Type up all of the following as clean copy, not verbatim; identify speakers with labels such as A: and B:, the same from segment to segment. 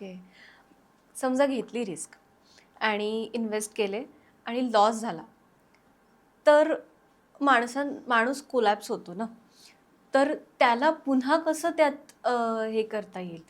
A: Okay. समजा घेतली risk आणि इन्व्हेस्ट केले आणि लॉस झाला, तर माणूस कोलॅप्स होतो ना. तर त्याला पुन्हा कसं त्यात हे करता येईल?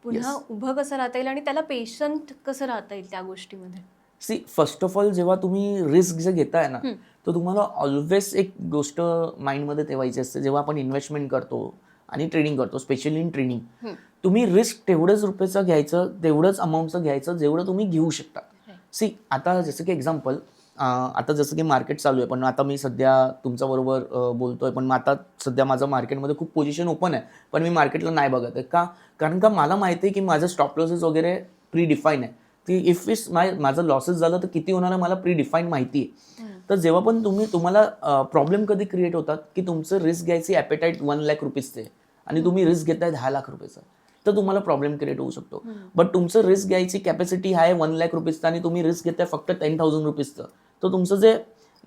A: पुन्हा
B: येस.
A: उभं कसं राहता येईल आणि त्याला पेशंट कसं राहता येईल त्या गोष्टीमध्ये?
B: सी फर्स्ट ऑफ ऑल जेव्हा तुम्ही रिस्क जे घेताय ना,
A: हं.
B: तर तुम्हाला ऑलवेज एक गोष्ट माइंडमध्ये ठेवायची असते. जेव्हा आपण इन्व्हेस्टमेंट करतो आणि ट्रेडिंग करतो, स्पेशली इन ट्रेडिंग,
A: हं.
B: तुम्ही रिस्क तेवढंच रुपयाचं घ्यायचं, तेवढंच अमाऊंटचं घ्यायचं जेवढं तुम्ही घेऊ शकता.
A: राईट.
B: सी आता जसं की एक्झाम्पल, आता जसं की मार्केट चालू आहे, पण आता मी सध्या तुमच्याबरोबर बोलतोय, पण मग आता सध्या माझं मार्केटमध्ये खूप पोझिशन ओपन आहे, पण मी मार्केटला नाही बघत आहे. का? कारण का मला माहिती आहे की माझं स्टॉप लॉसेस वगैरे प्री डिफाईन आहे, की इफ इस माझं लॉसेस झालं तर किती होणार आहे मला प्री डिफाईन माहिती आहे. तर जेव्हा पण तुम्हाला प्रॉब्लेम कधी क्रिएट होतात की तुमचं रिस्क घ्यायची ॲपेटाईट 1,00,000 रुपीजचे आणि तुम्ही रिस्क घेताय 10,00,000 रुपयाचं, तर तुम्हाला प्रॉब्लेम क्रिएट होऊ शकतो. बट तुमचं रिस्क घ्यायची कॅपॅसिटी आहे 1,00,000 रुपीजचं आणि तुम्ही रिस्क घेताय फक्त 10,000 रुपीजचं, तर तुमचं जे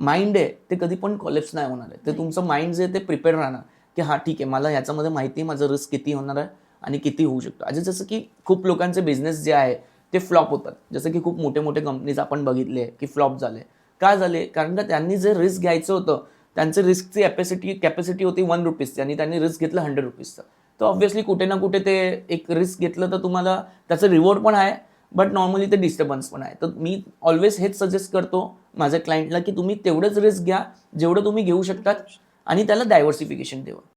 B: माइंड आहे ते कधी पण कॉलेप्स नाही होणार आहे. ते तुमचं माइंड जे ते प्रिपेअर राहणार की हां ठीक आहे, मला ह्याच्यामध्ये माहिती आहे माझं रिस्क किती होणार आहे आणि किती होऊ शकतो. आज जसं की खूप लोकांचे बिझनेस जे आहे ते फ्लॉप होतात. जसं की खूप मोठे मोठे कंपनीज आपण बघितले की फ्लॉप झाले. का झाले? कारण का त्यांनी जे रिस्क घ्यायचं होतं, त्यांचं रिस्कची कॅपॅसिटी होती 1 रुपीजची आणि त्यांनी रिस्क घेतलं 100 रुपीजचं. तर ऑब्व्हियसली कुठे ना कुठे ते एक रिस्क घेतलं तर तुम्हाला त्याचं रिवॉर्ड पण आहे, बट नॉर्मली ते डिस्टर्बन्स पण आहे. तर मी ऑलवेज हेच सजेस्ट करतो माझ्या क्लायंटला की तुम्ही तेवढंच रिस्क घ्या जेवढं तुम्ही घेऊ शकतात आणि त्याला डायव्हर्सिफिकेशन ठेवा.